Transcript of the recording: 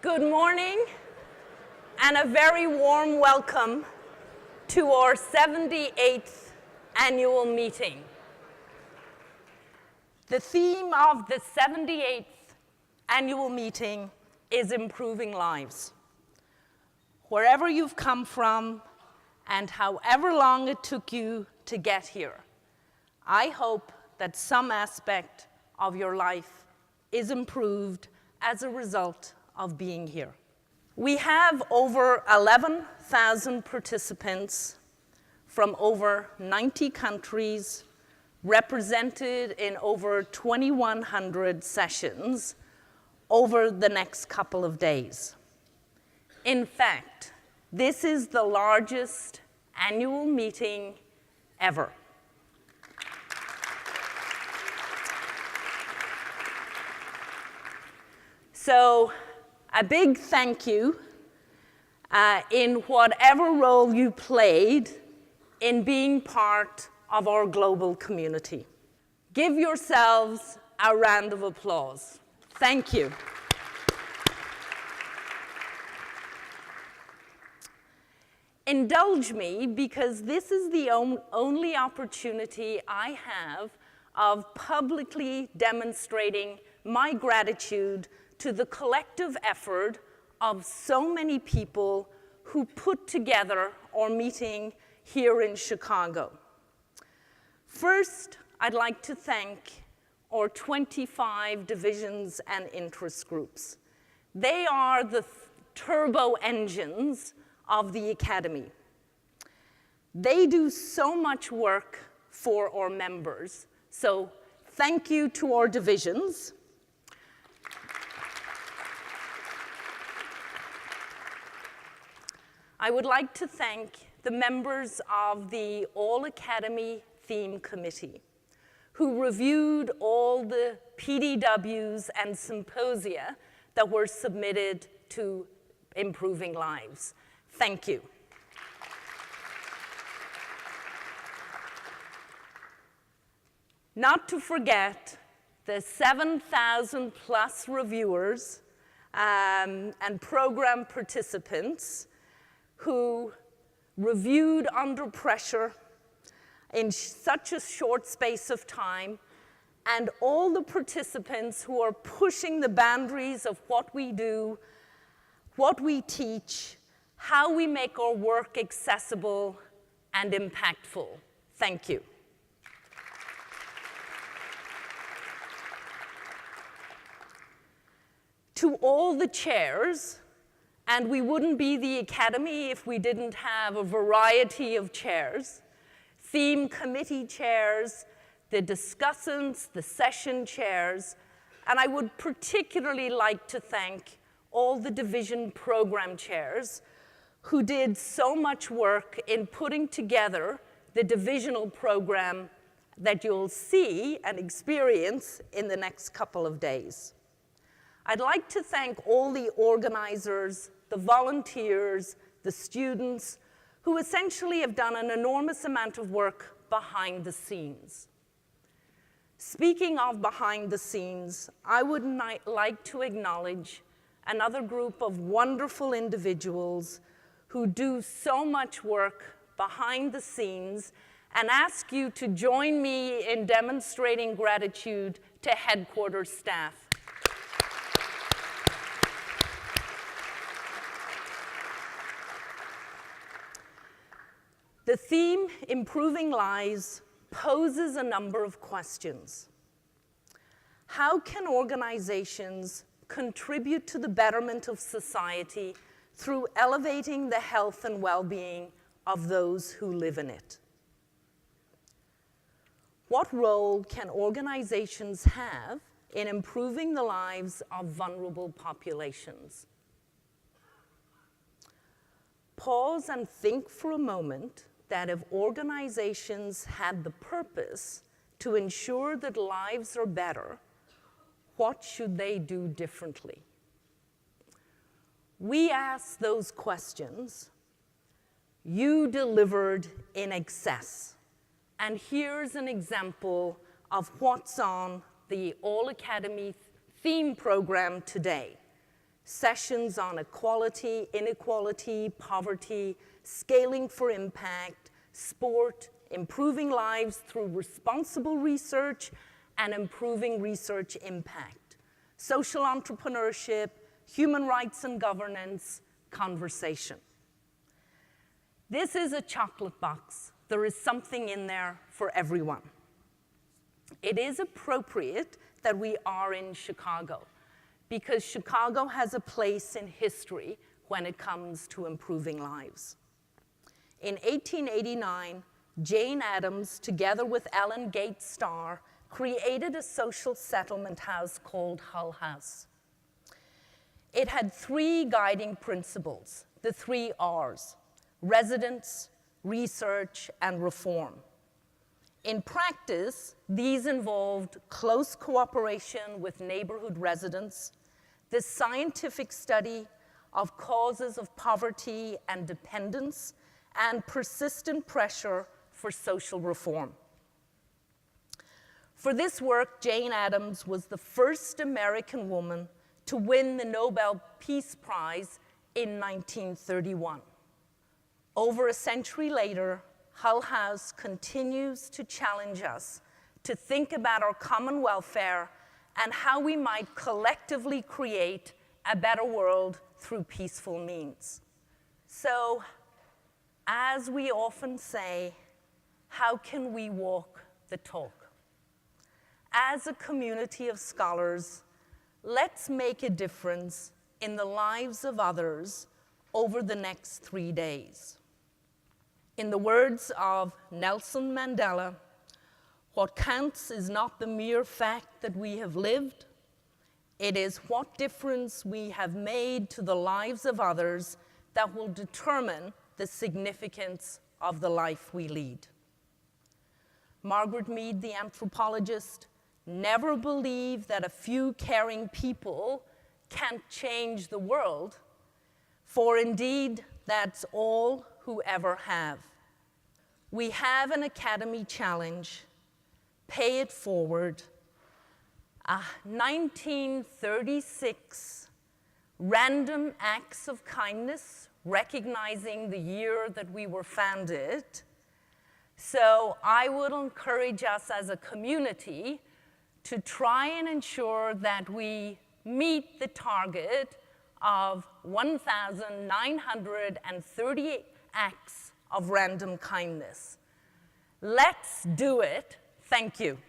Good morning, and a very warm welcome to our 78th annual meeting. The theme of the 78th annual meeting is improving lives. Wherever you've come from and however long it took you to get here, I hope that some aspect of your life is improved as a result of being here. We have over 11,000 participants from over 90 countries, represented in over 2,100 sessions over the next couple of days. In fact, this is the largest annual meeting ever. So, a big thank you in whatever role you played in being part of our global community. Give yourselves a round of applause. Thank you. Indulge me, because this is the only opportunity I have of publicly demonstrating my gratitude to the collective effort of so many people who put together our meeting here in Chicago. First, I'd like to thank our 25 divisions and interest groups. They are the turbo engines of the Academy. They do so much work for our members, so thank you to our divisions. I would like to thank the members of the All Academy Theme Committee, who reviewed all the PDWs and symposia that were submitted to Improving Lives. Thank you. Not to forget the 7,000 plus reviewers and program participants who reviewed under pressure in such a short space of time, and all the participants who are pushing the boundaries of what we do, what we teach, how we make our work accessible and impactful. Thank you. To all the chairs, and we wouldn't be the Academy if we didn't have a variety of chairs, theme committee chairs, the discussants, the session chairs, and I would particularly like to thank all the division program chairs who did so much work in putting together the divisional program that you'll see and experience in the next couple of days. I'd like to thank all the organizers, the volunteers, the students, who essentially have done an enormous amount of work behind the scenes. Speaking of behind the scenes, I would like to acknowledge another group of wonderful individuals who do so much work behind the scenes, and ask you to join me in demonstrating gratitude to headquarters staff. The theme, Improving Lives, poses a number of questions. How can organizations contribute to the betterment of society through elevating the health and well-being of those who live in it? What role can organizations have in improving the lives of vulnerable populations? Pause and think for a moment that if organizations had the purpose to ensure that lives are better, what should they do differently? We asked those questions. You delivered in excess. And here's an example of what's on the All Academy theme program today. sessions on equality, inequality, poverty, scaling for impact, sport, improving lives through responsible research, and improving research impact, social entrepreneurship, human rights and governance, conversation. This is a chocolate box. There is something in there for everyone. It is appropriate that we are in Chicago, because Chicago has a place in history when it comes to improving lives. In 1889, Jane Addams, together with Ellen Gates Starr, created a social settlement house called Hull House. It had 3 guiding principles, the 3 R's: residence, research, and reform. In practice, these involved close cooperation with neighborhood residents, the scientific study of causes of poverty and dependence, and persistent pressure for social reform. For this work, Jane Addams was the first American woman to win the Nobel Peace Prize in 1931. Over a century later, Hull House continues to challenge us to think about our common welfare and how we might collectively create a better world through peaceful means. So, as we often say, how can we walk the talk? As a community of scholars, let's make a difference in the lives of others over the next 3 days. In the words of Nelson Mandela, what counts is not the mere fact that we have lived, it is what difference we have made to the lives of others that will determine the significance of the life we lead. Margaret Mead, the anthropologist, never believed that a few caring people can change the world, for indeed, that's all who ever have. We have an Academy challenge, pay it forward, a 1936 random acts of kindness recognizing the year that we were founded. So I would encourage us as a community to try and ensure that we meet the target of 1,930 acts of random kindness. Let's do it. Thank you.